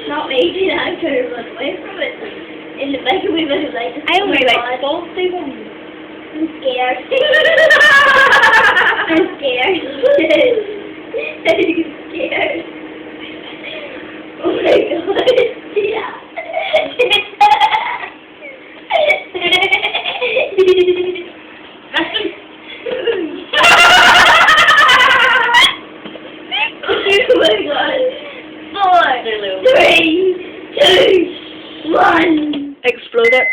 Not me, I'm trying to run away from it. In the bedroom, we better like. I only like both of them. I'm scared. I'm scared. I'm scared. Oh my god. Yeah. Oh my god. 4, 3, 2, 1. Explode it.